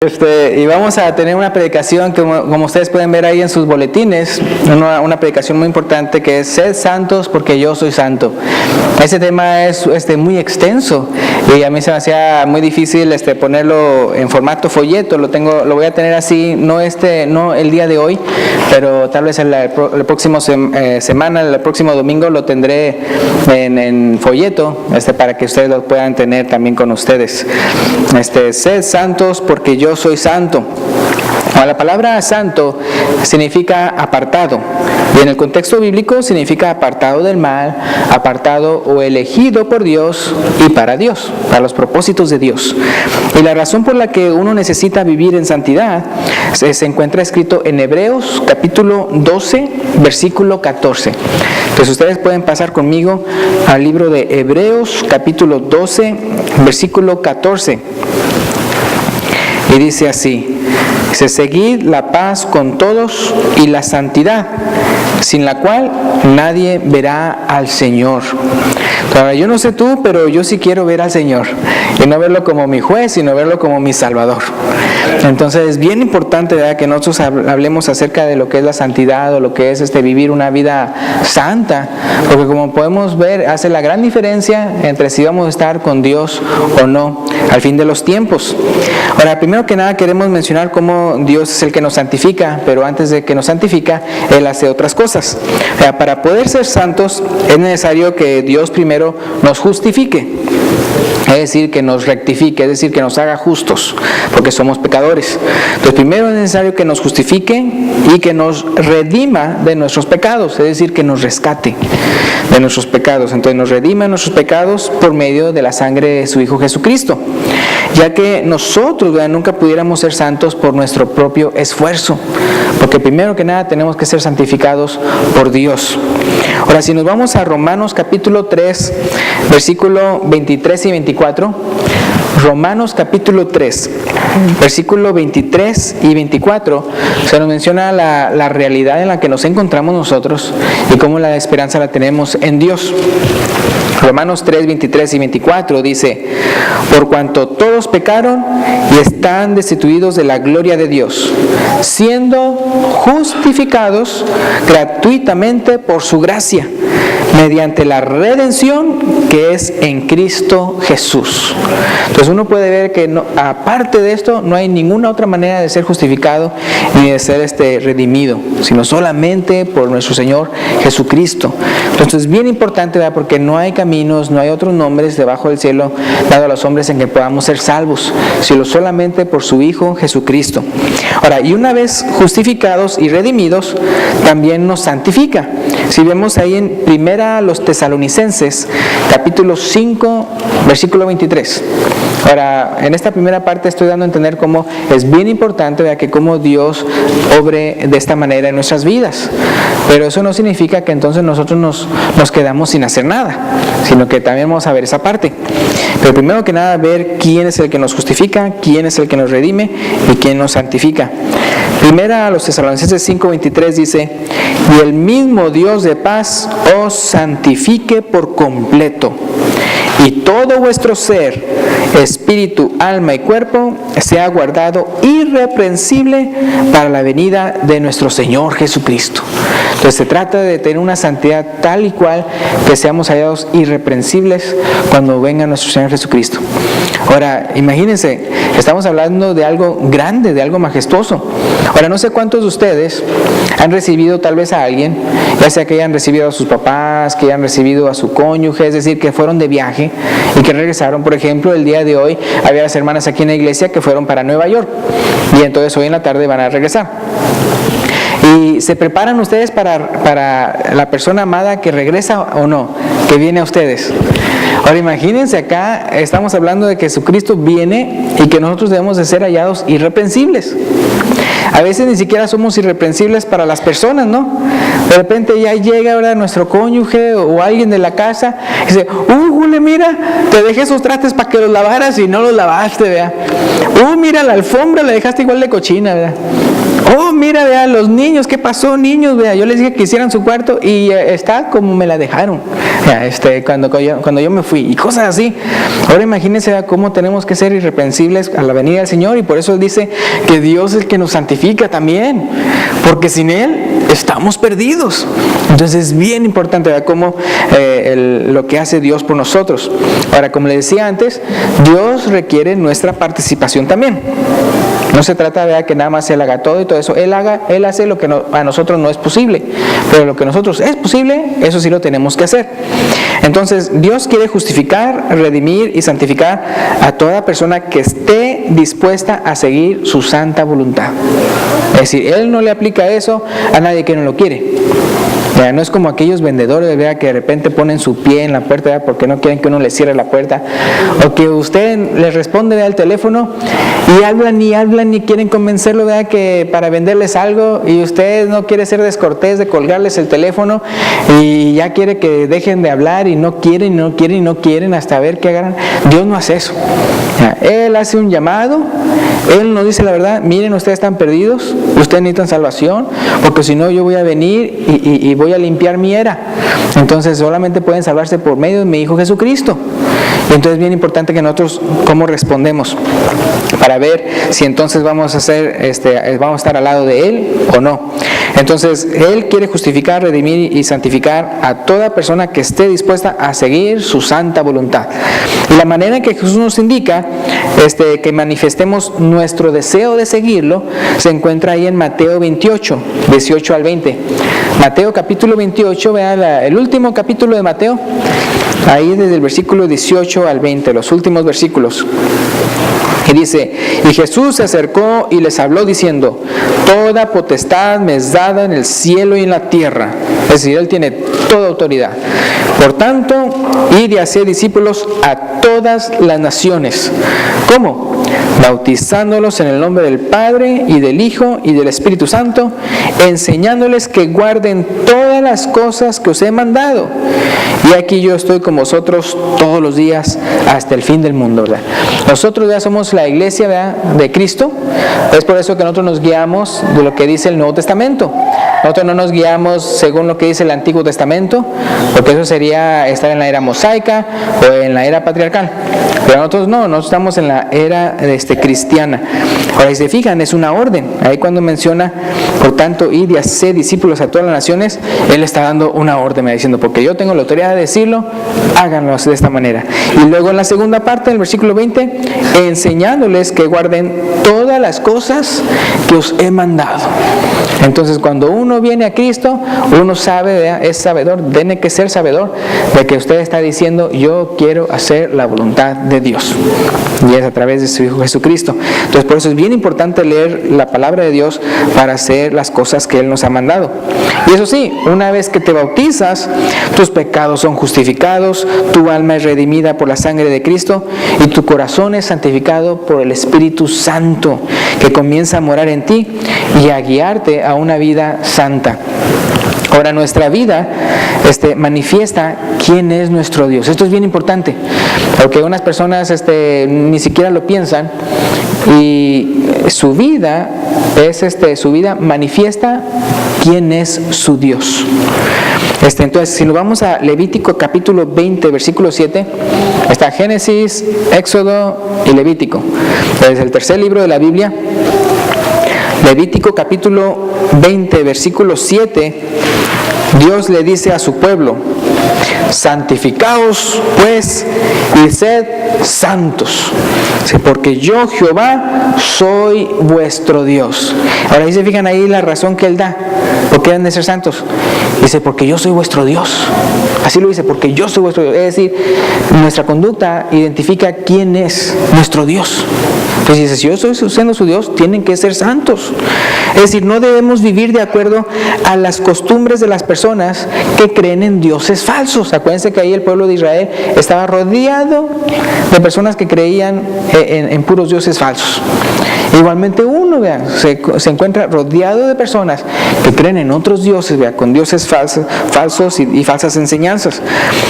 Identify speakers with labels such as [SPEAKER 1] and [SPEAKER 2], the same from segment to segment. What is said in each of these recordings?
[SPEAKER 1] Y vamos a tener una predicación que, como ustedes pueden ver ahí en sus boletines, una predicación muy importante que es "Sed santos porque yo soy santo". Ese tema es muy extenso y a mí se me hacía muy difícil ponerlo en formato folleto. Lo voy a tener así, no el día de hoy, pero tal vez la próxima semana, el próximo domingo lo tendré en folleto, para que ustedes lo puedan tener también con ustedes. Sed santos porque yo soy santo. La palabra santo significa apartado, y en el contexto bíblico significa apartado del mal, apartado o elegido por Dios y para Dios, para los propósitos de Dios. Y la razón por la que uno necesita vivir en santidad se encuentra escrito en Hebreos capítulo 12, versículo 14. Entonces ustedes pueden pasar conmigo al libro de Hebreos capítulo 12, versículo 14. Y dice así: seguid la paz con todos y la santidad, sin la cual nadie verá al Señor. Ahora, yo no sé tú, pero yo sí quiero ver al Señor, y no verlo como mi juez, sino verlo como mi Salvador. Entonces es bien importante, ¿verdad?, que nosotros hablemos acerca de lo que es la santidad, o lo que es vivir una vida santa, porque como podemos ver, hace la gran diferencia entre si vamos a estar con Dios o no al fin de los tiempos. Ahora, primero que nada queremos mencionar cómo Dios es el que nos santifica, pero antes de que nos santifica, Él hace otras cosas. Para poder ser santos es necesario que Dios primero nos justifique. Es decir, que nos rectifique, es decir, que nos haga justos, porque somos pecadores. Entonces, primero es necesario que nos justifique y que nos redima de nuestros pecados, es decir, que nos rescate de nuestros pecados. Entonces, nos redima de nuestros pecados por medio de la sangre de su Hijo Jesucristo, ya que nosotros, ¿verdad?, nunca pudiéramos ser santos por nuestro propio esfuerzo, porque primero que nada tenemos que ser santificados por Dios. Ahora, si nos vamos a Romanos capítulo 3, versículo 23 y 24, Romanos capítulo 3, versículo 23 y 24, se nos menciona la realidad en la que nos encontramos nosotros y cómo la esperanza la tenemos en Dios. Romanos 3, 23 y 24 dice: por cuanto todos pecaron y están destituidos de la gloria de Dios, siendo justificados gratuitamente por su gracia, mediante la redención que es en Cristo Jesús. Entonces uno puede ver que aparte de esto no hay ninguna otra manera de ser justificado ni de ser redimido, sino solamente por nuestro Señor Jesucristo. Entonces es bien importante, ¿verdad?, porque no hay caminos, no hay otros nombres debajo del cielo dado a los hombres en que podamos ser salvos, sino solamente por su Hijo Jesucristo. Ahora, y una vez justificados y redimidos, también nos santifica. Si vemos ahí en Primera los Tesalonicenses, capítulo 5, versículo 23. Ahora, en esta primera parte estoy dando a entender cómo es bien importante, ¿verdad?, que cómo Dios obre de esta manera en nuestras vidas. Pero eso no significa que entonces nosotros nos quedamos sin hacer nada, sino que también vamos a ver esa parte. Pero primero que nada, ver quién es el que nos justifica, quién es el que nos redime y quién nos santifica. Primera a los Tesalonicenses 5:23 dice: y el mismo Dios de paz os santifique por completo, y todo vuestro ser, espíritu, alma y cuerpo sea guardado irreprensible para la venida de nuestro Señor Jesucristo. Entonces se trata de tener una santidad tal y cual que seamos hallados irreprensibles cuando venga nuestro Señor Jesucristo. Ahora, imagínense, estamos hablando de algo grande, de algo majestuoso. Ahora, no sé cuántos de ustedes han recibido tal vez a alguien, ya sea que hayan recibido a sus papás, que hayan recibido a su cónyuge, es decir, que fueron de viaje y que regresaron. Por ejemplo, el día de hoy había las hermanas aquí en la iglesia que fueron para Nueva York, y entonces hoy en la tarde van a regresar. ¿Y se preparan ustedes para la persona amada que regresa o no, que viene a ustedes? Ahora imagínense, acá estamos hablando de que Jesucristo viene y que nosotros debemos de ser hallados irreprensibles. A veces ni siquiera somos irreprensibles para las personas, ¿no? De repente ya llega ahora nuestro cónyuge o alguien de la casa y dice: Jule, mira, te dejé esos trastes para que los lavaras y no los lavaste, ¿verdad? Mira, la alfombra la dejaste igual de cochina, ¿verdad? Oh, mira, vea, los niños, ¿qué pasó, niños? Vea, yo les dije que hicieran su cuarto y está como me la dejaron, cuando yo me fui, y cosas así. Ahora imagínense, vea, cómo tenemos que ser irreprensibles a la venida del Señor, y por eso dice que Dios es el que nos santifica también, porque sin Él estamos perdidos. Entonces es bien importante, ¿verdad?, cómo lo que hace Dios por nosotros. Ahora, como les decía antes, Dios requiere nuestra participación también. No se trata de que nada más Él haga todo y todo eso. Él hace lo que a nosotros no es posible, pero lo que a nosotros es posible, eso sí lo tenemos que hacer. Entonces, Dios quiere justificar, redimir y santificar a toda persona que esté dispuesta a seguir su santa voluntad. Es decir, Él no le aplica eso a nadie que no lo quiere. No es como aquellos vendedores, ¿verdad?, que de repente ponen su pie en la puerta, ¿verdad?, porque no quieren que uno les cierre la puerta, o que usted les responde, ¿verdad?, al teléfono y hablan y quieren convencerlo, ¿verdad?, que para venderles algo, y usted no quiere ser descortés de colgarles el teléfono y ya quiere que dejen de hablar y no quieren hasta ver qué agarran. Dios no hace eso. Él hace un llamado, Él nos dice la verdad: miren, ustedes están perdidos, ustedes necesitan salvación, porque si no yo voy a venir y voy a limpiar mi era. Entonces solamente pueden salvarse por medio de mi Hijo Jesucristo. Y entonces es bien importante que nosotros cómo respondemos, para ver si entonces vamos a estar al lado de Él o no. Entonces Él quiere justificar, redimir y santificar a toda persona que esté dispuesta a seguir su santa voluntad. Y la manera en que Jesús nos indica que manifestemos nuestro deseo de seguirlo se encuentra ahí en Mateo 28, 18 al 20. Mateo capítulo 28, vean el último capítulo de Mateo, ahí desde el versículo 18 al 20, los últimos versículos. Y dice: y Jesús se acercó y les habló diciendo: toda potestad me es dada en el cielo y en la tierra. Es decir, Él tiene toda autoridad. Por tanto, id y haced discípulos a todas las naciones. ¿Cómo? Bautizándolos en el nombre del Padre y del Hijo y del Espíritu Santo, enseñándoles que guarden todas las cosas que os he mandado. Y aquí yo estoy con vosotros todos los días hasta el fin del mundo, ¿verdad? Nosotros ya somos la iglesia, ¿verdad?, de Cristo. Es por eso que nosotros nos guiamos de lo que dice el Nuevo Testamento. Nosotros no nos guiamos según lo que dice el Antiguo Testamento, porque eso sería estar en la era mosaica o en la era patriarcal. Pero nosotros no, nosotros estamos en la era cristiana. Ahora, si se fijan, es una orden. Ahí cuando menciona, por tanto, id y haced discípulos a todas las naciones, Él está dando una orden, me diciendo, porque yo tengo la autoridad de decirlo, háganlo de esta manera. Y luego en la segunda parte del versículo 20, enseñándoles que guarden todas las cosas que os he mandado. Entonces, cuando uno viene a Cristo, uno sabe, ¿verdad?, es sabedor, tiene que ser sabedor de que usted está diciendo: yo quiero hacer la voluntad de Dios, y es a través de su Hijo Jesucristo. Entonces, por eso es bien importante leer la palabra de Dios para hacer las cosas que Él nos ha mandado. Y eso sí, una vez que te bautizas, tus pecados son justificados, tu alma es redimida por la sangre de Cristo y tu corazón es santificado por el Espíritu Santo, que comienza a morar en ti y a guiarte a una vida santa. Ahora, nuestra vida manifiesta quién es nuestro Dios. Esto es bien importante, porque unas personas ni siquiera lo piensan, y su vida manifiesta quién es su Dios. Entonces, si nos vamos a Levítico capítulo 20, versículo 7, está Génesis, Éxodo y Levítico. Es el tercer libro de la Biblia. Levítico capítulo 20, versículo 7, Dios le dice a su pueblo: santificaos pues y sed santos, porque yo Jehová soy vuestro Dios. Ahora, ahí se fijan ahí la razón que Él da, ¿por qué deben de ser santos? Dice: porque yo soy vuestro Dios. Así lo dice, porque yo soy vuestro Dios. Es decir, nuestra conducta identifica quién es nuestro Dios. Entonces dice: si yo estoy siendo su Dios, tienen que ser santos. Es decir, no debemos vivir de acuerdo a las costumbres de las personas que creen en dioses falsos. Acuérdense que ahí el pueblo de Israel estaba rodeado de personas que creían en puros dioses falsos. Igualmente uno, vean, se encuentra rodeado de personas que creen en otros dioses, vean, con dioses falsos y falsas enseñanzas.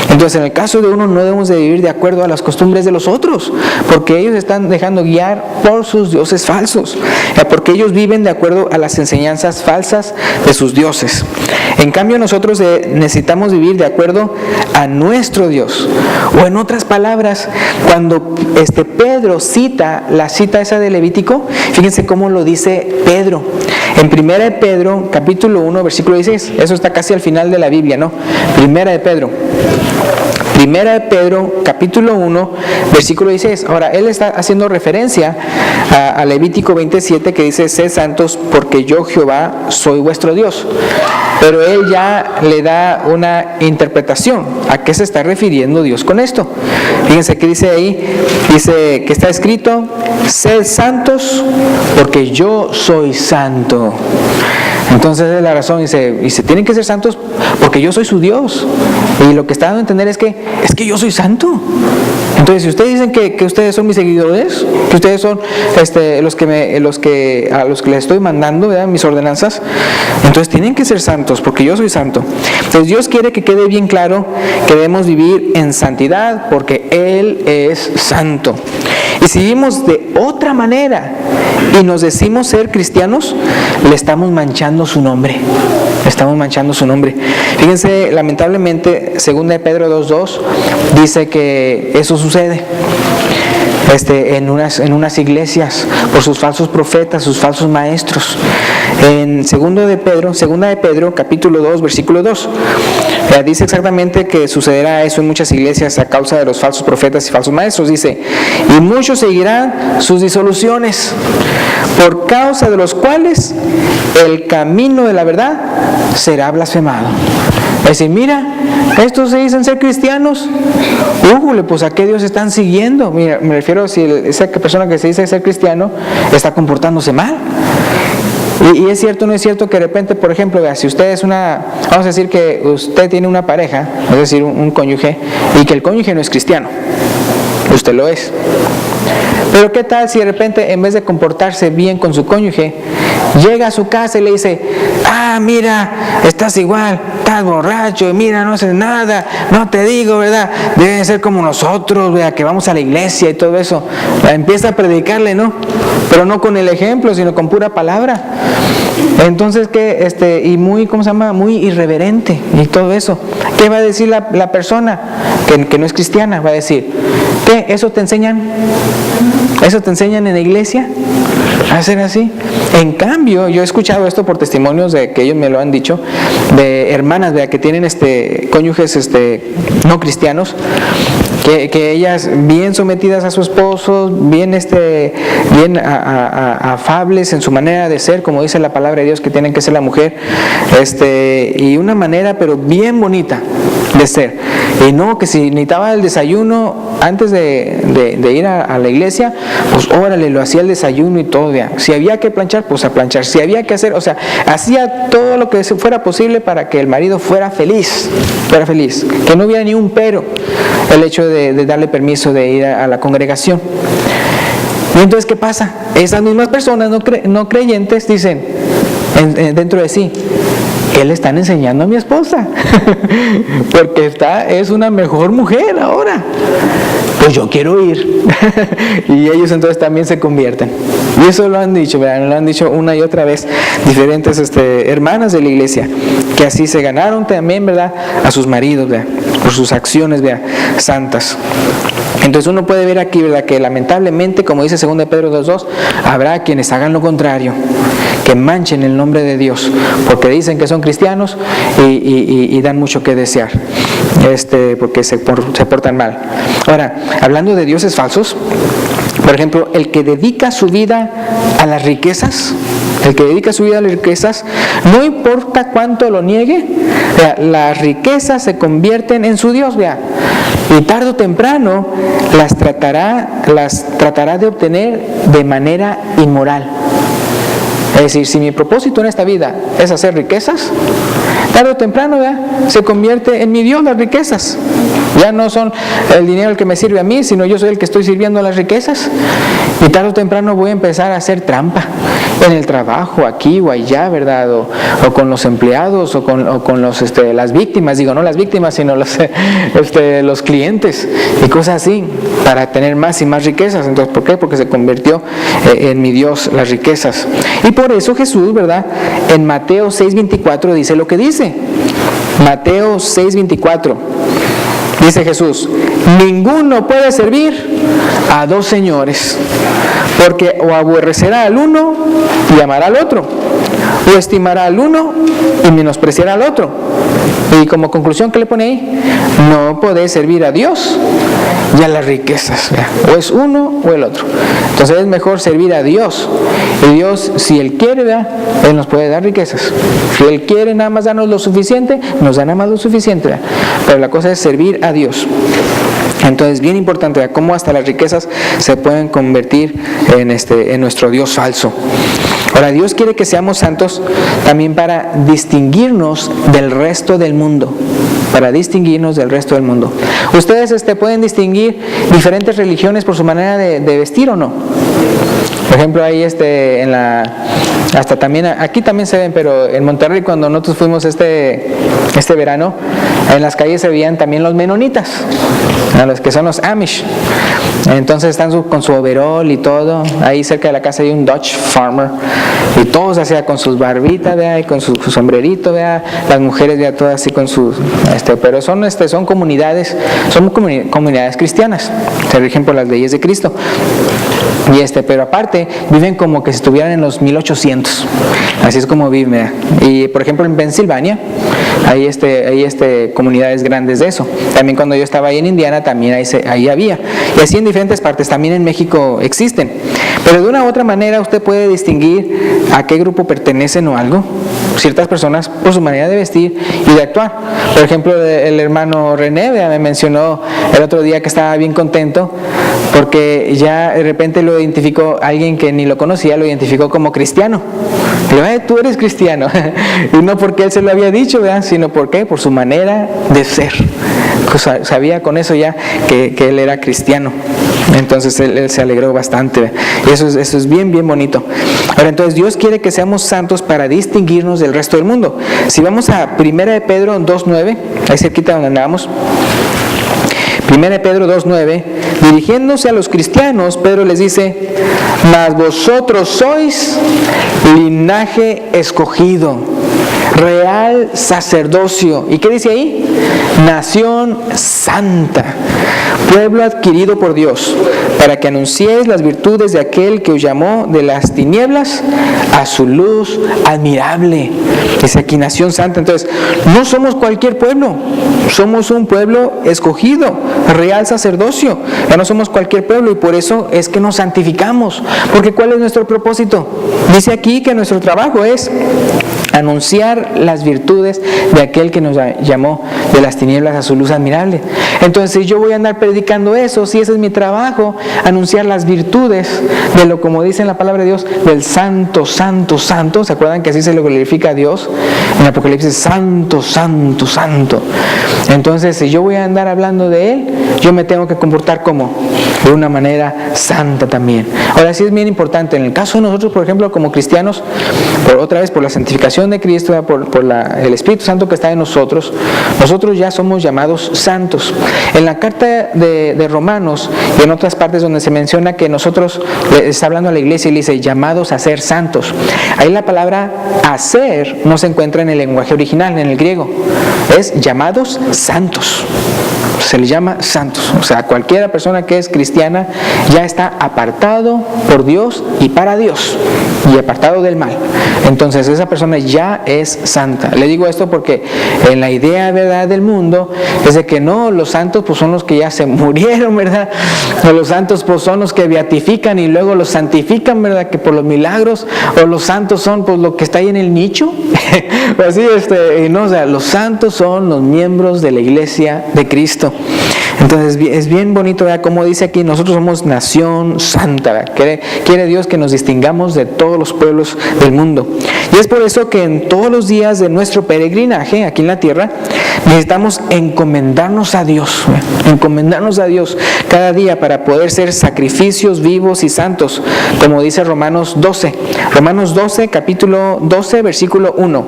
[SPEAKER 1] Entonces, en el caso de uno, no debemos de vivir de acuerdo a las costumbres de los otros, porque ellos están dejando guiar por sus dioses falsos, porque ellos viven de acuerdo a las enseñanzas falsas de sus dioses. En cambio, nosotros necesitamos vivir de acuerdo a nuestro Dios. O en otras palabras, cuando Pedro cita la cita esa de Levítico, fíjense cómo lo dice Pedro. En 1 de Pedro, capítulo 1, versículo 16, eso está casi al final de la Biblia, ¿no? 1 de Pedro, capítulo 1, versículo 16. Ahora, él está haciendo referencia a Levítico 27, que dice: sed santos porque yo Jehová soy vuestro Dios. Pero él ya le da una interpretación. ¿A qué se está refiriendo Dios con esto? Fíjense que dice ahí, dice que está escrito: sed santos porque yo soy santo. Entonces es la razón, dice, tienen que ser santos porque yo soy su Dios. Y lo que está dando a entender es que yo soy santo. Entonces, si ustedes dicen que ustedes son mis seguidores, que ustedes son a los que les estoy mandando, ¿verdad?, mis ordenanzas, entonces tienen que ser santos porque yo soy santo. Entonces Dios quiere que quede bien claro que debemos vivir en santidad porque Él es santo. Y si vivimos de otra manera y nos decimos ser cristianos, le estamos manchando su nombre. Estamos manchando su nombre. Fíjense, lamentablemente, 2 de Pedro 2:2 dice que eso sucede en unas iglesias por sus falsos profetas, sus falsos maestros. En 2 de Pedro, capítulo 2, versículo 2, dice exactamente que sucederá eso en muchas iglesias a causa de los falsos profetas y falsos maestros. Dice: y muchos seguirán sus disoluciones, por causa de los cuales el camino de la verdad será blasfemado. Es decir, mira, estos se dicen ser cristianos, pues ¿a qué Dios están siguiendo? Mira, me refiero si esa persona que se dice ser cristiano está comportándose mal. Y es cierto, no es cierto que de repente, por ejemplo, si usted es vamos a decir que usted tiene una pareja, es decir, un cónyuge, y que el cónyuge no es cristiano, usted lo es. Pero ¿qué tal si de repente, en vez de comportarse bien con su cónyuge, llega a su casa y le dice: mira, estás igual, estás borracho, y mira, no haces nada, no te digo, ¿verdad? Deben ser como nosotros, ¿verdad?, que vamos a la iglesia y todo eso. Empieza a predicarle, ¿no? Pero no con el ejemplo, sino con pura palabra. Entonces, ¿qué? Y muy, muy irreverente y todo eso. ¿Qué va a decir la persona que no es cristiana? Va a decir: ¿qué? ¿Eso te enseñan? ¿Eso te enseñan en la iglesia? ¿A hacer así? En cambio, yo he escuchado esto por testimonios de que ellos me lo han dicho, de hermanas que tienen cónyuges no cristianos, que ellas bien sometidas a su esposo, bien afables en su manera de ser, como dice la palabra de Dios que tienen que ser la mujer, y una manera pero bien bonita de ser. Y no, que si necesitaba el desayuno antes de ir a la iglesia, pues órale, lo hacía el desayuno y todo, ya. Si había que planchar, pues a planchar. Si había que hacer, hacía todo lo que fuera posible para que el marido fuera feliz, que no hubiera ni un pero el hecho de darle permiso de ir a la congregación. Y entonces, ¿qué pasa? Esas mismas personas no creyentes dicen dentro de sí: ¿qué le están enseñando a mi esposa? Porque es una mejor mujer ahora. Pues yo quiero ir. Y ellos entonces también se convierten. Y eso lo han dicho, ¿verdad? Lo han dicho una y otra vez diferentes hermanas de la iglesia, que así se ganaron también, ¿verdad?, a sus maridos, ¿verdad?, por sus acciones, ¿verdad?, santas. Entonces uno puede ver aquí, ¿verdad?, que lamentablemente, como dice 2 de Pedro 2:2, habrá quienes hagan lo contrario, que manchen el nombre de Dios, porque dicen que son cristianos y dan mucho que desear, porque se portan mal. Ahora, hablando de dioses falsos, por ejemplo, el que dedica su vida a las riquezas, no importa cuánto lo niegue, las riquezas se convierten en su Dios, vea. Y tarde o temprano las tratará de obtener de manera inmoral. Es decir, si mi propósito en esta vida es hacer riquezas, tarde o temprano, ¿verdad?, se convierte en mi Dios las riquezas. Ya no son el dinero el que me sirve a mí, sino yo soy el que estoy sirviendo a las riquezas. Y tarde o temprano voy a empezar a hacer trampa en el trabajo, aquí o allá, ¿verdad? O con los empleados, o con los, las víctimas, digo, no las víctimas, sino los clientes y cosas así, para tener más y más riquezas. Entonces, ¿por qué? Porque se convirtió en mi Dios las riquezas. Y por eso Jesús, ¿verdad?, en Mateo 6:24 dice lo que dice. Mateo 6:24. Dice Jesús: ninguno puede servir a dos señores, porque o aborrecerá al uno y amará al otro, o estimará al uno y menospreciará al otro. Y como conclusión, ¿qué le pone ahí? No podés servir a Dios y a las riquezas, ¿verdad? O es uno o el otro. Entonces es mejor servir a Dios. Y Dios, si Él quiere, ¿verdad?, Él nos puede dar riquezas. Si Él quiere nada más darnos lo suficiente, nos da nada más lo suficiente, ¿verdad? Pero la cosa es servir a Dios. Entonces, bien importante, ¿verdad?, cómo hasta las riquezas se pueden convertir en nuestro Dios falso. Ahora, Dios quiere que seamos santos también para distinguirnos del resto del mundo. Para distinguirnos del resto del mundo. ¿Ustedes pueden distinguir diferentes religiones por su manera de vestir o no? Por ejemplo, ahí hasta también, aquí también se ven, pero en Monterrey, cuando nosotros fuimos este verano, en las calles se veían también los menonitas, los que son los Amish. Entonces están con su overall y todo. Ahí cerca de la casa hay un Dutch farmer y todos así con sus barbitas, ¿vea?, y con su sombrerito, ¿vea?, las mujeres, ¿vea?, todas así con sus pero son comunidades, comunidades cristianas, se rigen por las leyes de Cristo. Y pero aparte viven como que si estuvieran en los 1800. Así es como viven, ¿verdad? Y por ejemplo en Pensilvania hay comunidades grandes de eso. También cuando yo estaba ahí en Indiana también ahí había. Y así en diferentes partes, también en México existen. Pero de una u otra manera usted puede distinguir a qué grupo pertenecen o algo. Ciertas personas por su manera de vestir y de actuar. Por ejemplo, el hermano René me mencionó el otro día que estaba bien contento porque ya de repente lo identificó, alguien que ni lo conocía lo identificó como cristiano. Le digo, tú eres cristiano. Y no porque él se lo había dicho, ¿verdad?, sino porque por su manera de ser. Pues sabía con eso ya que él era cristiano. Entonces él se alegró bastante, ¿verdad? Y eso es bien, bien bonito. Ahora, entonces Dios quiere que seamos santos para distinguirnos del resto del mundo. Si vamos a 1 de Pedro 2:9, ahí cerquita donde andábamos. 1 de Pedro 2:9, dirigiéndose a los cristianos, Pedro les dice: mas vosotros sois linaje escogido, real sacerdocio. ¿Y qué dice ahí? Nación santa, pueblo adquirido por Dios, para que anunciéis las virtudes de aquel que os llamó de las tinieblas a su luz admirable. Dice aquí nación santa. Entonces, no somos cualquier pueblo, somos un pueblo escogido, real sacerdocio. Ya no somos cualquier pueblo y por eso es que nos santificamos. Porque ¿cuál es nuestro propósito? Dice aquí que nuestro trabajo es anunciar las virtudes de aquel que nos llamó de las tinieblas a su luz admirable. Entonces, si yo voy a andar predicando eso, si ese es mi trabajo, anunciar las virtudes de lo, como dice en la palabra de Dios, del santo, santo, santo. ¿Se acuerdan que así se lo glorifica a Dios? En Apocalipsis, santo, santo, santo. Entonces, si yo voy a andar hablando de Él, yo me tengo que comportar como de una manera santa también. Ahora sí es bien importante, en el caso de nosotros, por ejemplo, como cristianos, otra vez por la santificación de Cristo, por el Espíritu Santo que está en nosotros ya somos llamados santos. En la carta de Romanos y en otras partes donde se menciona que nosotros, está hablando a la iglesia y le dice llamados a ser santos, ahí la palabra hacer no se encuentra en el lenguaje original, en el griego, es llamados santos. Se les llama santos. O sea, cualquiera persona que es cristiana ya está apartado por Dios y para Dios y apartado del mal. Entonces esa persona ya es santa. Le digo esto porque en la idea, ¿verdad?, del mundo es de que no, los santos pues son los que ya se murieron, ¿verdad? O los santos pues son los que beatifican y luego los santifican, ¿verdad?, que por los milagros, o los santos son pues lo que está ahí en el nicho. Así, no, o sea, los santos son los miembros de la iglesia de Cristo. Entonces es bien bonito, ¿verdad? Como dice aquí, nosotros somos nación santa, ¿verdad? Quiere Dios que nos distingamos de todos los pueblos del mundo. Y es por eso que en todos los días de nuestro peregrinaje aquí en la tierra, necesitamos encomendarnos a Dios, ¿verdad? Encomendarnos a Dios cada día para poder ser sacrificios vivos y santos, como dice Romanos 12. Romanos 12, capítulo 12, versículo 1.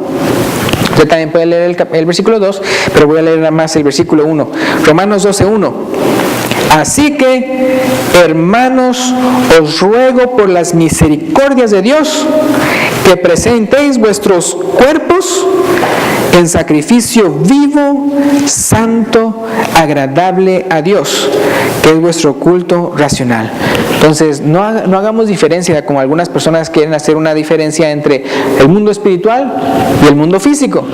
[SPEAKER 1] Usted también puede leer el versículo 2, pero voy a leer nada más el versículo 1. Romanos 12, 1. Así que, hermanos, os ruego por las misericordias de Dios que presentéis vuestros cuerpos en sacrificio vivo, santo, agradable a Dios, que es vuestro culto racional. Entonces, no hagamos diferencia, como algunas personas quieren hacer una diferencia entre el mundo espiritual y el mundo físico,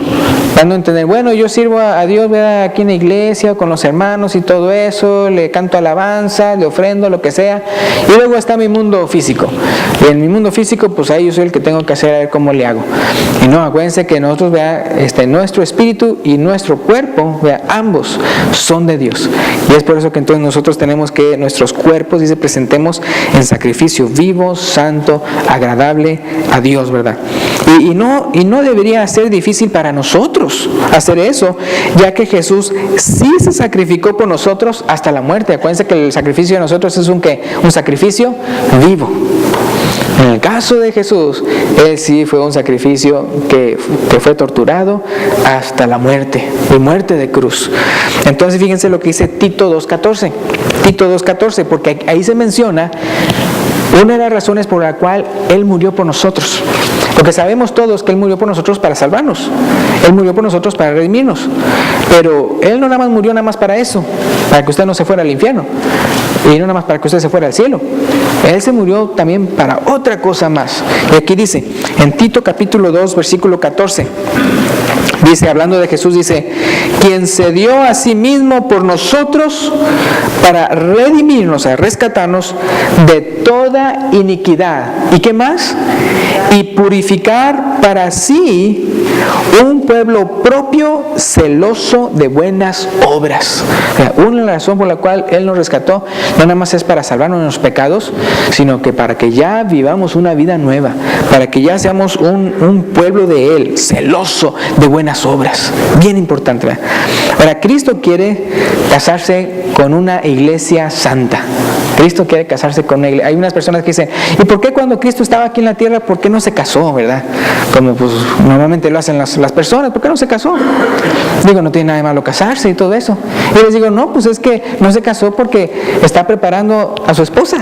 [SPEAKER 1] dando a entender, bueno, yo sirvo a Dios, ¿verdad? Aquí en la iglesia, con los hermanos y todo eso, le canto alabanza, le ofrendo, lo que sea, y luego está mi mundo físico. Y en mi mundo físico, pues ahí yo soy el que tengo que hacer, a ver cómo le hago. Y no, acuérdense que nosotros, nuestro espíritu y nuestro cuerpo, ambos son de Dios. Y es por eso que entonces nosotros tenemos que nuestros cuerpos, dice, presentemos en sacrificio vivo, santo, agradable a Dios, ¿verdad? Y no debería ser difícil para nosotros hacer eso, ya que Jesús sí se sacrificó por nosotros hasta la muerte. Acuérdense que el sacrificio de nosotros es un sacrificio vivo. En el caso de Jesús, Él sí fue un sacrificio que fue torturado hasta la muerte, de muerte de cruz. Entonces fíjense lo que dice Tito 2.14. Tito 2.14, porque ahí se menciona una de las razones por la cual Él murió por nosotros. Porque sabemos todos que Él murió por nosotros para salvarnos. Él murió por nosotros para redimirnos. Pero Él no nada más murió nada más para eso, para que usted no se fuera al infierno. Y no nada más para que usted se fuera al cielo. Él se murió también para otra cosa más. Y aquí dice, en Tito capítulo 2, versículo 14, dice, hablando de Jesús, dice, quien se dio a sí mismo por nosotros para redimirnos, a rescatarnos de toda iniquidad. ¿Y qué más? Y purificar para sí un pueblo propio, celoso de buenas obras. Una razón por la cual Él nos rescató no nada más es para salvarnos de los pecados, sino que para que ya vivamos una vida nueva, para que ya seamos un pueblo de Él, celoso de buenas obras. Bien importante, ¿verdad? Ahora, Cristo quiere casarse con una iglesia santa. Cristo quiere casarse con una iglesia. Hay unas personas que dicen, ¿y por qué cuando Cristo estaba aquí en la tierra, por qué no se casó, verdad? Como pues normalmente lo hacen las personas, ¿por qué no se casó? Digo, no tiene nada de malo casarse y todo eso. Y les digo, no, pues es que no se casó porque está preparando a su esposa,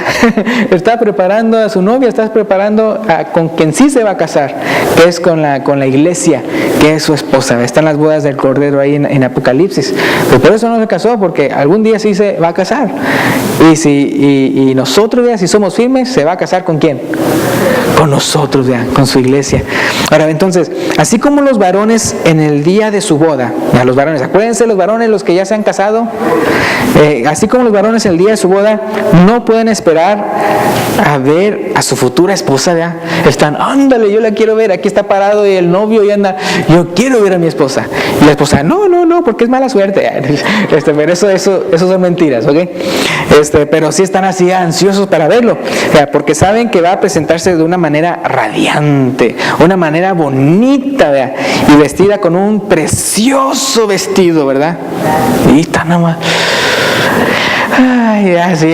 [SPEAKER 1] está preparando a su novia, está preparando con quien sí se va a casar, que es con la iglesia, que es su esposa. Están las bodas del Cordero ahí en Apocalipsis. Pero por eso no se casó, porque algún día sí se va a casar. Y nosotros, ya, si somos firmes, se va a casar ¿con quién? Con nosotros, ya, con su iglesia. Ahora, entonces, así como los varones en el día de su boda, ya, los varones, acuérdense, los varones, los que ya se han casado, así como los varones en el día de su boda no pueden esperar a ver a su futura esposa, ya, están, ándale, yo la quiero ver, aquí está parado y el novio y anda, yo quiero ver a mi esposa. Y la esposa, no, porque es mala suerte. Pero eso son mentiras, ¿ok? Pero sí están así ansiosos para verlo, porque saben que va a presentarse de una manera radiante, una manera bonita, ¿verdad? Y vestida con un precioso vestido, ¿verdad? Y está nada más. Ay, así,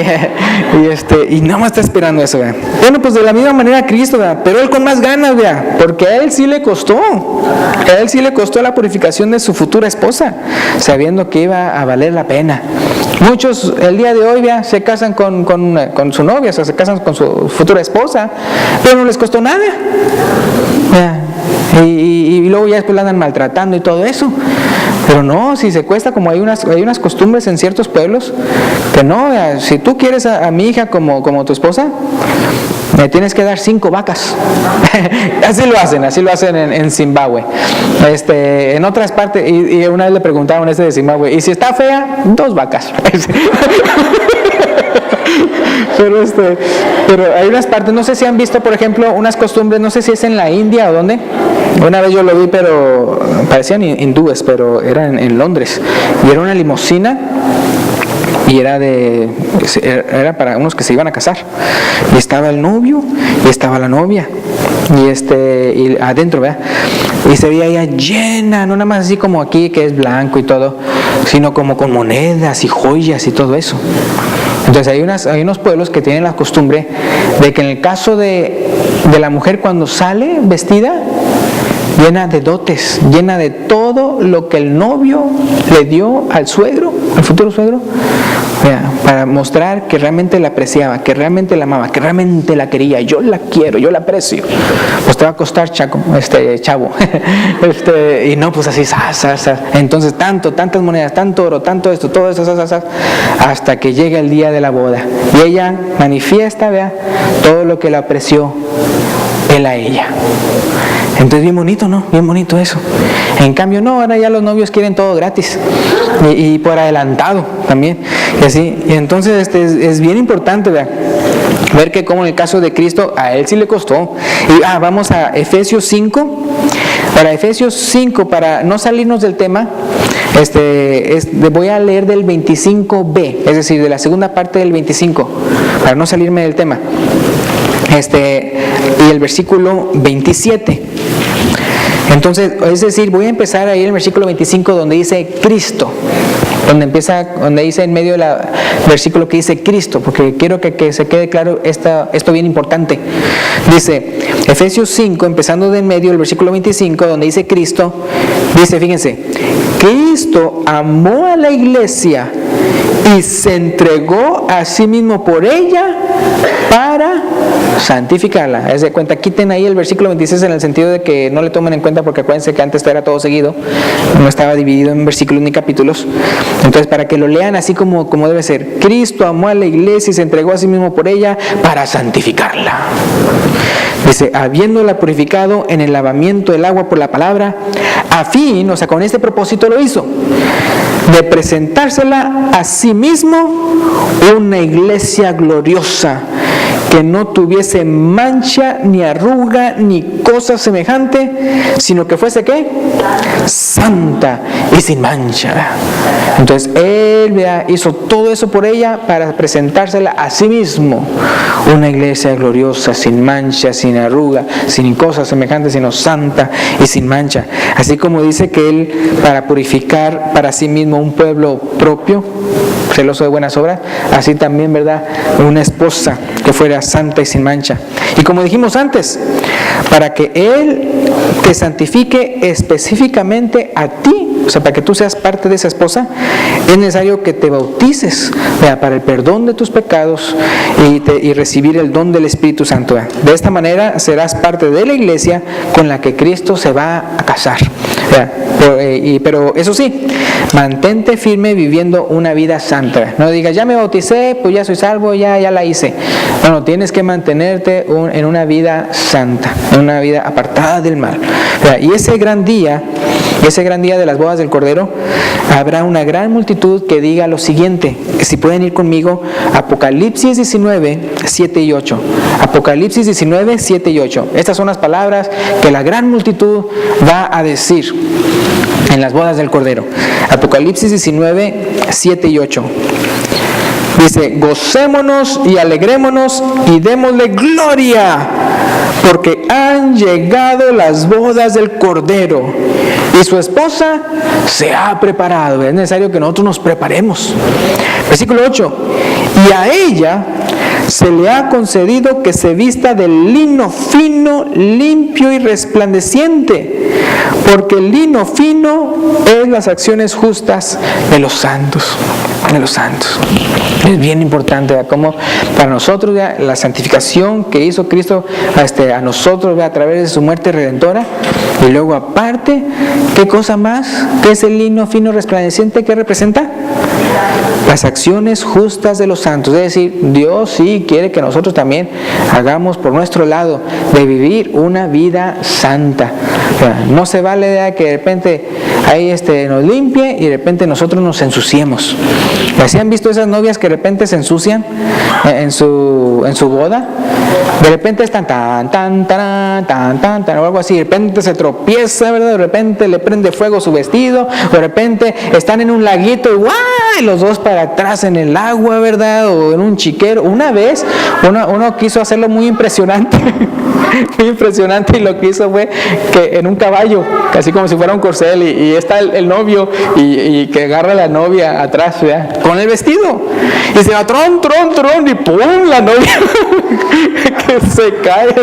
[SPEAKER 1] y nada más está esperando eso, ¿verdad? Bueno, pues de la misma manera Cristo, ¿verdad? Pero Él con más ganas, ¿verdad? Porque a Él sí le costó. A Él sí le costó la purificación de su futura esposa, sabiendo que iba a valer la pena. Muchos el día de hoy, ¿verdad?, se casan con su novia, o sea, se casan con su futura esposa, pero no les costó nada, ¿verdad? Y luego ya después la andan maltratando y todo eso. Pero no, si se cuesta, como hay unas costumbres en ciertos pueblos, que no, si tú quieres a mi hija como tu esposa, me tienes que dar 5 vacas. Así lo hacen en Zimbabue. En otras partes, y una vez le preguntaron a de Zimbabue, y si está fea, 2 vacas. Pero hay unas partes, no sé si han visto, por ejemplo, unas costumbres, no sé si es en la India o dónde. Una vez yo lo vi, pero parecían hindúes, pero eran en Londres. Y era una limusina y era para unos que se iban a casar. Y estaba el novio y estaba la novia. Y adentro, ¿verdad? Y se veía ella llena, no nada más así como aquí que es blanco y todo, sino como con monedas y joyas y todo eso. Entonces hay unos pueblos que tienen la costumbre de que en el caso de la mujer cuando sale vestida, llena de dotes, llena de todo lo que el novio le dio al suegro, al futuro suegro, para mostrar que realmente la apreciaba, que realmente la amaba, que realmente la quería. Yo la quiero, yo la aprecio. Pues te va a costar chavo. Y no, pues así, entonces tantas monedas, tanto oro, tanto esto, todo eso, hasta que llega el día de la boda. Y ella manifiesta, vea, todo lo que la apreció él a ella. Entonces bien bonito, ¿no? Bien bonito eso. En cambio, no, ahora ya los novios quieren todo gratis y por adelantado también. Y así, y entonces es bien importante, ¿verdad? Ver que como en el caso de Cristo, a él sí le costó. Y vamos a Efesios 5. Para Efesios 5, para no salirnos del tema, voy a leer del 25b, es decir, de la segunda parte del 25, para no salirme del tema. Y el versículo 27. Entonces, es decir, voy a empezar ahí en el versículo 25 donde dice Cristo, donde dice en medio del versículo que dice Cristo, porque quiero que se quede claro esto bien importante. Dice Efesios 5, empezando de en medio del versículo 25, donde dice Cristo, dice, fíjense, Cristo amó a la iglesia y se entregó a sí mismo por ella para santificarla. Haz de cuenta, quiten ahí el versículo 26 en el sentido de que no le tomen en cuenta, porque acuérdense que antes era todo seguido, no estaba dividido en versículos ni capítulos. Entonces, para que lo lean así como debe ser, Cristo amó a la iglesia y se entregó a sí mismo por ella para santificarla. Dice, habiéndola purificado en el lavamiento del agua por la palabra, a fin, o sea, con este propósito lo hizo, de presentársela a sí mismo una iglesia gloriosa, que no tuviese mancha, ni arruga, ni cosa semejante, sino que fuese, ¿qué? Santa y sin mancha. Entonces, Él hizo todo eso por ella para presentársela a sí mismo. Una iglesia gloriosa, sin mancha, sin arruga, sin cosa semejante, sino santa y sin mancha. Así como dice que Él, para purificar para sí mismo un pueblo propio, celoso de buenas obras, así también, ¿verdad?, una esposa que fuera santa y sin mancha. Y como dijimos antes, para que Él te santifique específicamente a ti, o sea, para que tú seas parte de esa esposa, es necesario que te bautices, ¿verdad?, para el perdón de tus pecados y recibir el don del Espíritu Santo, ¿verdad? De esta manera serás parte de la iglesia con la que Cristo se va a casar, ¿verdad? Pero eso sí, mantente firme viviendo una vida santa. No digas, ya me bauticé, pues ya soy salvo, ya la hice. No, tienes que mantenerte en una vida santa, en una vida apartada del mal. Y ese gran día de las bodas del Cordero, habrá una gran multitud que diga lo siguiente. Si pueden ir conmigo, Apocalipsis 19, 7 y 8. Apocalipsis 19, 7 y 8. Estas son las palabras que la gran multitud va a decir en las bodas del Cordero. Apocalipsis 19, 7 y 8. Dice, gocémonos y alegrémonos y démosle gloria, porque han llegado las bodas del Cordero y su esposa se ha preparado. Es necesario que nosotros nos preparemos. Versículo 8. Y a ella se le ha concedido que se vista de lino fino, limpio y resplandeciente, porque el lino fino es las acciones justas de los santos. Es bien importante, ¿verdad?, como para nosotros, ¿verdad?, la santificación que hizo Cristo a nosotros, ¿verdad?, a través de su muerte redentora. Y luego aparte, ¿qué cosa más? ¿Qué es el lino fino resplandeciente? ¿Qué representa? Las acciones justas de los santos. Es decir, Dios sí quiere que nosotros también hagamos por nuestro lado de vivir una vida santa. No se vale de que de repente ahí nos limpie y de repente nosotros nos ensuciemos. ¿Así han visto esas novias que de repente se ensucian en su boda? De repente están tan o algo así, de repente se tropieza, ¿verdad? De repente le prende fuego su vestido, de repente están en un laguito y ¡guau! y los dos para atrás en el agua, ¿verdad? O en un chiquero. Una vez, uno quiso hacerlo muy impresionante, muy impresionante, y lo que hizo fue que en un caballo, casi como si fuera un corcel, y está el novio, y que agarra a la novia atrás, ¿verdad? Con el vestido, y se va tron, y ¡pum! La novia que se cae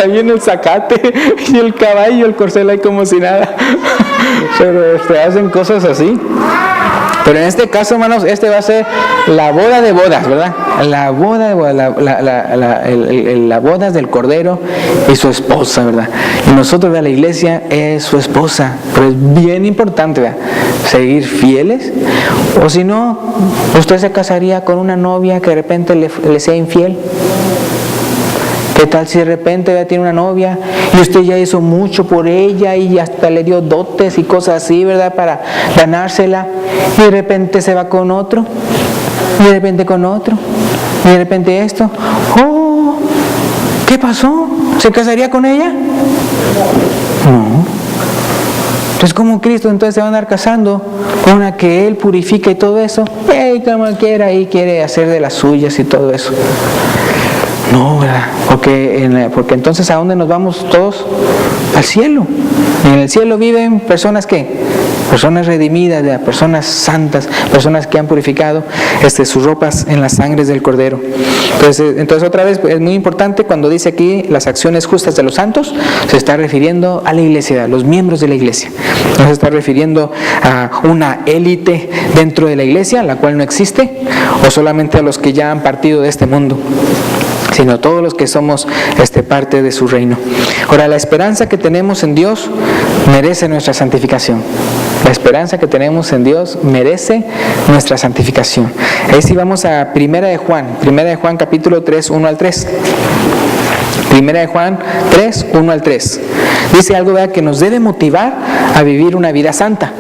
[SPEAKER 1] ahí en el zacate, y el caballo, el corcel ahí como si nada. Pero hacen cosas así. Pero en este caso, hermanos, va a ser la boda de bodas, ¿verdad? La boda de bodas, la boda del Cordero y su esposa, ¿verdad? Y nosotros, la iglesia es su esposa. Pero es bien importante, ¿verdad? Seguir fieles. O si no, usted se casaría con una novia que de repente le sea infiel. ¿Qué tal si de repente ya tiene una novia y usted ya hizo mucho por ella y hasta le dio dotes y cosas así, ¿verdad? Para ganársela, y de repente se va con otro, y de repente con otro, y de repente esto? ¡Oh! ¿Qué pasó? ¿Se casaría con ella? No. Entonces, como Cristo entonces se va a andar casando con una que Él purifica y todo eso, y como quiera, y quiere hacer de las suyas y todo eso? No, ¿verdad? Porque entonces ¿a dónde nos vamos todos? Al cielo. Y en el cielo viven personas ¿qué? Personas redimidas, ¿verdad? Personas santas, personas que han purificado sus ropas en las sangres del Cordero. Entonces otra vez es muy importante cuando dice aquí las acciones justas de los santos, se está refiriendo a la iglesia, a los miembros de la iglesia. No se está refiriendo a una élite dentro de la iglesia, la cual no existe, o solamente a los que ya han partido de este mundo, sino todos los que somos parte de su reino. Ahora, la esperanza que tenemos en Dios merece nuestra santificación. La esperanza que tenemos en Dios merece nuestra santificación. Ahí sí vamos a Primera de Juan capítulo 3, 1 al 3. Primera de Juan 3, 1 al 3. Dice algo, ¿verdad?, que nos debe motivar a vivir una vida santa.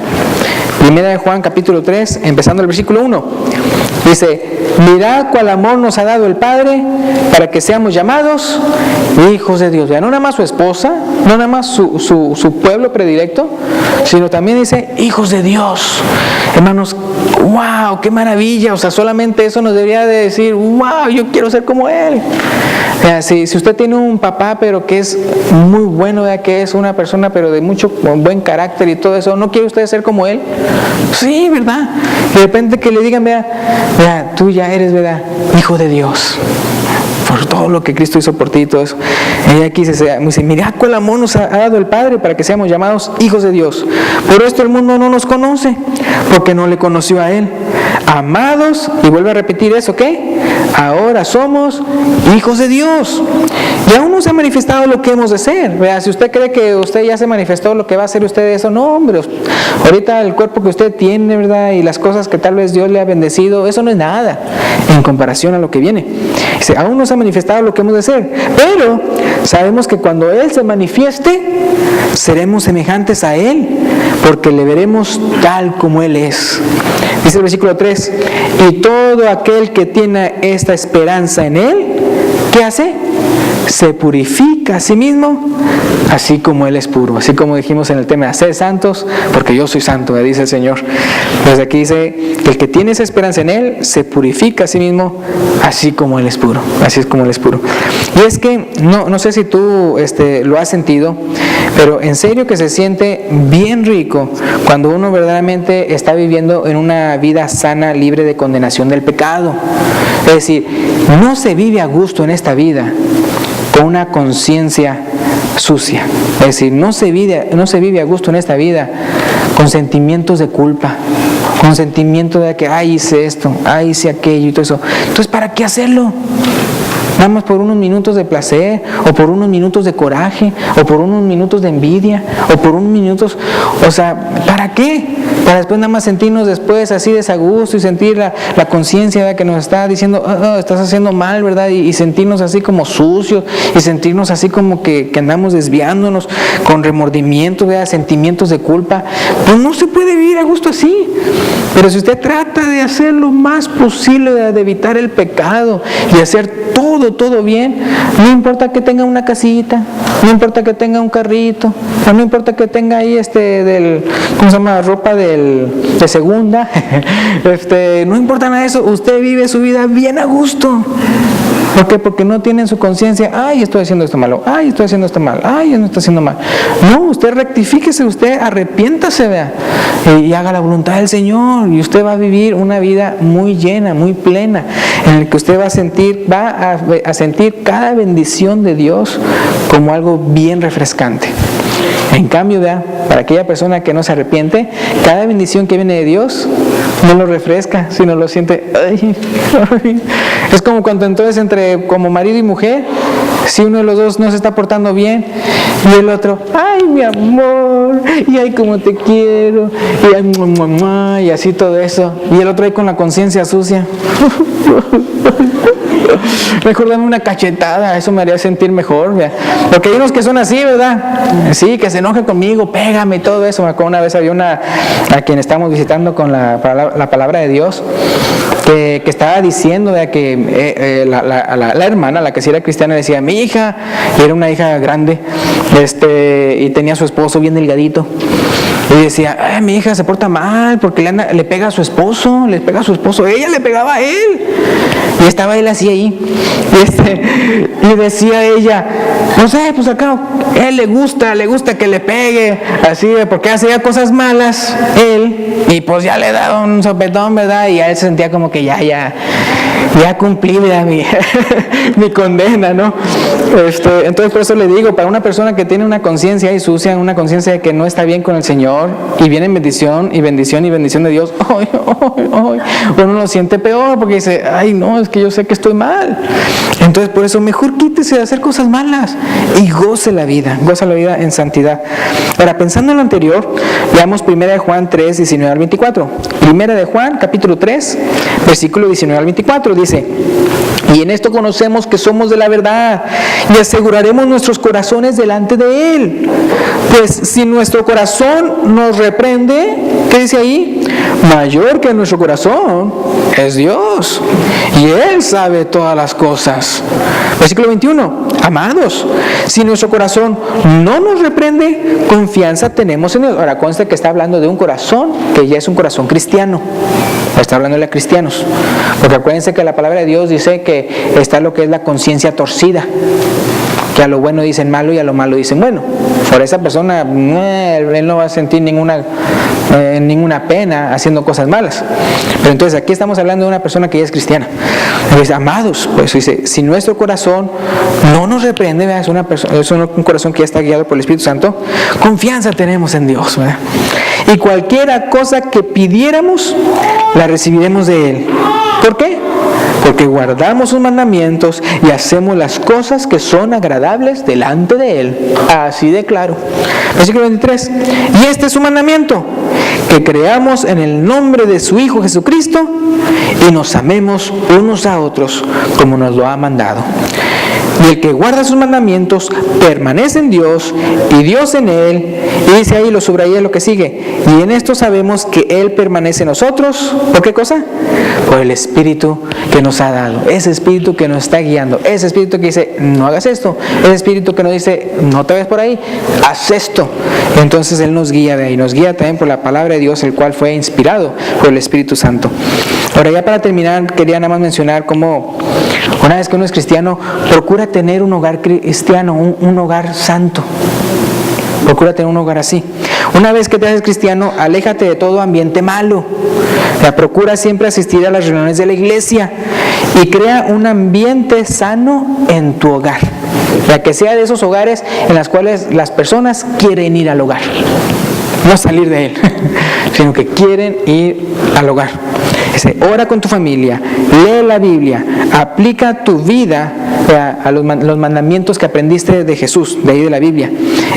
[SPEAKER 1] Primera de Juan capítulo 3, empezando el versículo 1. Dice: mirad cuál amor nos ha dado el Padre para que seamos llamados hijos de Dios. No nada más su esposa, no nada más su pueblo predilecto, sino también dice hijos de Dios. Hermanos, wow, qué maravilla. O sea, solamente eso nos debería de decir, wow, yo quiero ser como Él. Si usted tiene un papá pero que es muy bueno, que es una persona pero de mucho buen carácter y todo eso, ¿no quiere usted ser como Él? Sí, ¿verdad? De repente que le digan, vea, tú ya eres, ¿verdad?, hijo de Dios, por todo lo que Cristo hizo por ti y todo eso. Y aquí dice, mirad cuál amor nos ha dado el Padre para que seamos llamados hijos de Dios. Por esto el mundo no nos conoce, porque no le conoció a Él. Amados, y vuelve a repetir eso, ¿qué? Ahora somos hijos de Dios. Y aún no se ha manifestado lo que hemos de ser. Vea, si usted cree que usted ya se manifestó lo que va a ser usted, eso no, hombre. Ahorita el cuerpo que usted tiene, ¿verdad?, y las cosas que tal vez Dios le ha bendecido, eso no es nada en comparación a lo que viene. Dice, aún no se ha manifestado lo que hemos de ser, pero sabemos que cuando Él se manifieste, seremos semejantes a Él, porque le veremos tal como Él es. Dice el versículo 3, y todo aquel que tiene esta esperanza en Él, ¿qué hace? Se purifica a sí mismo, así como Él es puro. Así como dijimos en el tema, sed santos, porque yo soy santo, dice el Señor. Pues aquí dice que el que tiene esa esperanza en Él, se purifica a sí mismo, así como Él es puro. Así es como Él es puro. Y es que, no sé si tú lo has sentido, pero en serio que se siente bien rico cuando uno verdaderamente está viviendo en una vida sana, libre de condenación del pecado. Es decir, no se vive a gusto en esta vida con una conciencia sucia. Es decir, no se vive a gusto en esta vida con sentimientos de culpa, con sentimientos de que, ay, hice esto, ay, hice aquello y todo eso. Entonces, ¿para qué hacerlo? Nada más por unos minutos de placer, o por unos minutos de coraje, o por unos minutos de envidia, o por unos minutos, o sea, ¿para qué? Para después nada más sentirnos después así desagusto y sentir la conciencia que nos está diciendo, estás haciendo mal, ¿verdad? Y sentirnos así como sucios, y sentirnos así como que andamos desviándonos con remordimientos, ¿verdad?, sentimientos de culpa. Pues no se puede vivir a gusto así. Pero si usted trata de hacer lo más posible, de evitar el pecado y hacer todo bien, no importa que tenga una casita, no importa que tenga un carrito, no importa que tenga ahí ¿cómo se llama? Ropa de segunda, no importa nada de eso, usted vive su vida bien a gusto. ¿Por qué? Porque no tiene en su conciencia, ay, estoy haciendo esto malo, ay, estoy haciendo esto mal, ay, no estoy haciendo mal. No, usted rectifíquese, usted arrepiéntase, vea, y haga la voluntad del Señor, y usted va a vivir una vida muy llena, muy plena, en el que usted va a sentir cada bendición de Dios como algo bien refrescante. En cambio, vea, para aquella persona que no se arrepiente, cada bendición que viene de Dios no lo refresca, sino lo siente, ay. Es como cuando entonces como marido y mujer, si uno de los dos no se está portando bien, y el otro, ay, mi amor, y ay, cómo te quiero, y ay, y así todo eso, y el otro ahí con la conciencia sucia. Mejor dame una cachetada, eso me haría sentir mejor, ¿verdad? Porque hay unos que son así, ¿verdad? Sí, que se enoja conmigo, pégame y todo eso. Me acuerdo una vez había a quien estábamos visitando con la palabra de Dios, que estaba diciendo, ¿verdad? Que la hermana, la que sí era cristiana, decía, mi hija, y era una hija grande, y tenía a su esposo bien delgadito. Y decía, ay, mi hija se porta mal porque le pega a su esposo, ella le pegaba a él. Y estaba él así ahí. Y decía ella, no sé, pues acá, él le gusta que le pegue, así, porque hacía cosas malas, él, y pues ya le daba un sopetón, ¿verdad? Y a él se sentía como que ya cumplí, ¿verdad? mi condena, ¿no? Entonces por eso le digo, para una persona que tiene una conciencia ahí sucia, una conciencia de que no está bien con el Señor, y viene bendición y bendición y bendición de Dios, uno lo siente peor porque dice, ay no, es que yo sé que estoy mal. Entonces por eso mejor quítese de hacer cosas malas y goce la vida en santidad. Ahora, pensando en lo anterior, veamos 1 de Juan 3, 19 al 24. 1 de Juan, capítulo 3, versículo 19 al 24, dice, y en esto conocemos que somos de la verdad y aseguraremos nuestros corazones delante de Él. Pues si nuestro corazón nos reprende, ¿qué dice ahí? Mayor que nuestro corazón es Dios, y Él sabe todas las cosas. Versículo 21, amados, si nuestro corazón no nos reprende, confianza tenemos en Él. Ahora consta que está hablando de un corazón que ya es un corazón cristiano. Está hablando de cristianos, porque acuérdense que la palabra de Dios dice que está lo que es la conciencia torcida, que a lo bueno dicen malo y a lo malo dicen bueno. Por esa persona él no va a sentir ninguna pena haciendo cosas malas. Pero entonces aquí estamos hablando de una persona que ya es cristiana. Entonces, amados, pues dice, si nuestro corazón no nos reprende, ¿verdad? Es un corazón que ya está guiado por el Espíritu Santo, confianza tenemos en Dios, ¿verdad? Y cualquiera cosa que pidiéramos, la recibiremos de Él. ¿Por qué? Porque guardamos sus mandamientos y hacemos las cosas que son agradables delante de Él. Así de claro. Versículo 23. Y este es su mandamiento, que creamos en el nombre de su Hijo Jesucristo y nos amemos unos a otros como nos lo ha mandado. Y el que guarda sus mandamientos permanece en Dios y Dios en él. Y dice ahí, lo subrayé lo que sigue. Y en esto sabemos que Él permanece en nosotros. ¿Por qué cosa? Por el Espíritu que nos ha dado. Ese Espíritu que nos está guiando. Ese Espíritu que dice, no hagas esto. Ese Espíritu que nos dice, no te ves por ahí, haz esto. Entonces Él nos guía de ahí. Nos guía también por la palabra de Dios, el cual fue inspirado por el Espíritu Santo. Ahora ya para terminar, quería nada más mencionar cómo una vez que uno es cristiano, procura tener un hogar cristiano, un hogar santo. Procura tener un hogar así. Una vez que te haces cristiano, aléjate de todo ambiente malo. Procura siempre asistir a las reuniones de la iglesia y crea un ambiente sano en tu hogar. Para que sea de esos hogares en los cuales las personas quieren ir al hogar. No salir de él, sino que quieren ir al hogar. Ora con tu familia, lee la Biblia, aplica tu vida a los mandamientos que aprendiste de Jesús, de ahí de la Biblia.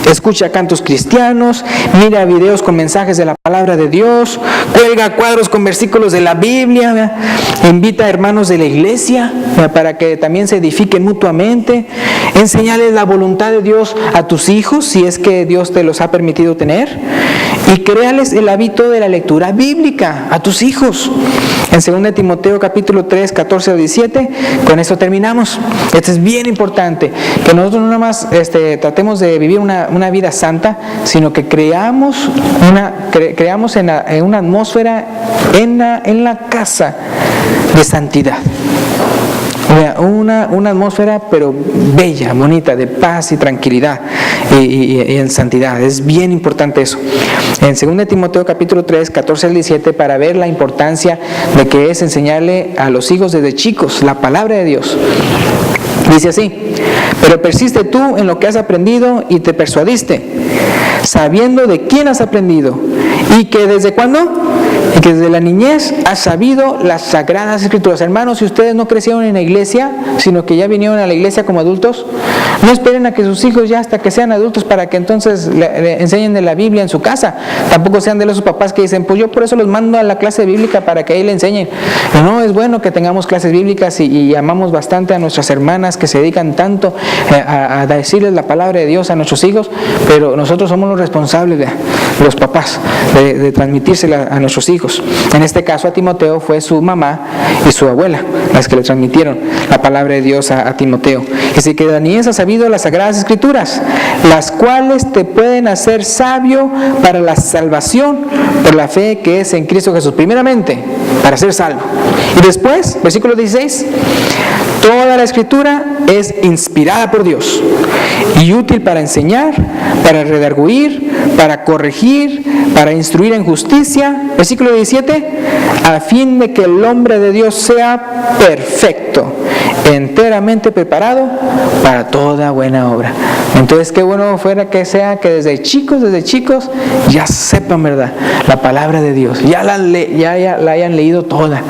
[SPEAKER 1] Escucha cantos cristianos, mira videos con mensajes de la palabra de Dios, cuelga cuadros con versículos de la Biblia, invita a hermanos de la iglesia para que también se edifiquen mutuamente, enséñales la voluntad de Dios a tus hijos, si es que Dios te los ha permitido tener, y créales el hábito de la lectura bíblica a tus hijos. En 2 Timoteo capítulo 3, 14 al 17, con esto terminamos. Esto es bien importante, que nosotros no nada más tratemos de vivir una vida santa, sino que creamos en una atmósfera en la casa de santidad. Una atmósfera pero bella, bonita, de paz y tranquilidad y en santidad. Es bien importante eso. En 2 Timoteo capítulo 3, 14 al 17, para ver la importancia de que es enseñarle a los hijos desde chicos la palabra de Dios. Dice así: pero persiste tú en lo que has aprendido y te persuadiste, sabiendo de quién has aprendido y que desde cuándo, y que desde la niñez has sabido las sagradas escrituras. Hermanos, si ustedes no crecieron en la iglesia, sino que ya vinieron a la iglesia como adultos, no esperen a que sus hijos ya hasta que sean adultos para que entonces le enseñen de la Biblia en su casa. Tampoco sean de los papás que dicen, pues yo por eso los mando a la clase bíblica para que ahí le enseñen. No, es bueno que tengamos clases bíblicas y amamos bastante a nuestras hermanas que se dedican tanto a decirles la palabra de Dios a nuestros hijos, pero nosotros somos los responsables, los papás, de transmitírsela a nuestros hijos. En este caso a Timoteo fue su mamá y su abuela las que le transmitieron la palabra de Dios a Timoteo. Dice que Daniel ha sabido las sagradas escrituras, las cuales te pueden hacer sabio para la salvación por la fe que es en Cristo Jesús. Primeramente, para ser salvo. Y después, versículo 16, toda la escritura es inspirada por Dios y útil para enseñar, para redarguir, para corregir, para instruir en justicia. Versículo 17, a fin de que el hombre de Dios sea perfecto, enteramente preparado para toda buena obra. Entonces, qué bueno fuera que sea que desde chicos ya sepan, ¿verdad?, la palabra de Dios, ya la hayan leído toda.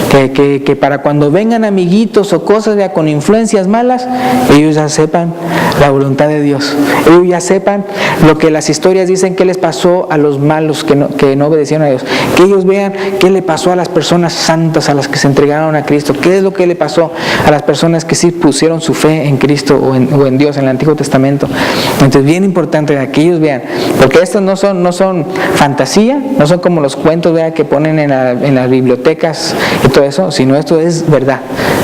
[SPEAKER 1] Que para cuando vengan amiguitos o cosas con influencias malas, ellos ya sepan la voluntad de Dios. Ellos ya sepan lo que las historias dicen que les pasó a los malos que no obedecieron a Dios. Que ellos vean qué le pasó a las personas santas, a las que se entregaron a Cristo. Qué es lo que le pasó a las personas que sí pusieron su fe en Cristo o en Dios, en el Antiguo Testamento. Entonces, bien importante que ellos vean, porque estos no son fantasía, no son como los cuentos, ¿verdad?, que ponen en las bibliotecas y todo eso, sino esto es verdad,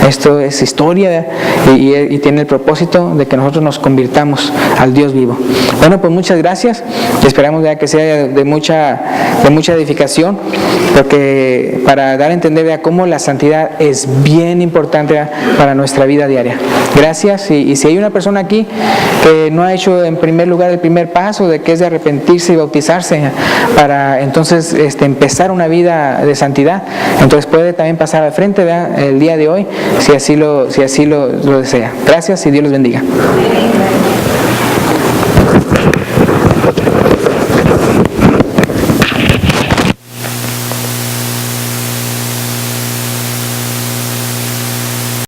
[SPEAKER 1] esto es historia y tiene el propósito de que nosotros nos convirtamos al Dios vivo. Bueno, pues muchas gracias y esperamos que sea de mucha edificación, porque para dar a entender cómo la santidad es bien importante para nuestra vida diaria. Gracias, y si hay una persona aquí que no ha hecho en primer lugar el primer paso, de que es de arrepentirse y bautizarse para entonces empezar una vida de santidad, entonces puede también pasar al frente, ¿verdad?, el día de hoy, si así lo desea. Gracias y Dios los bendiga.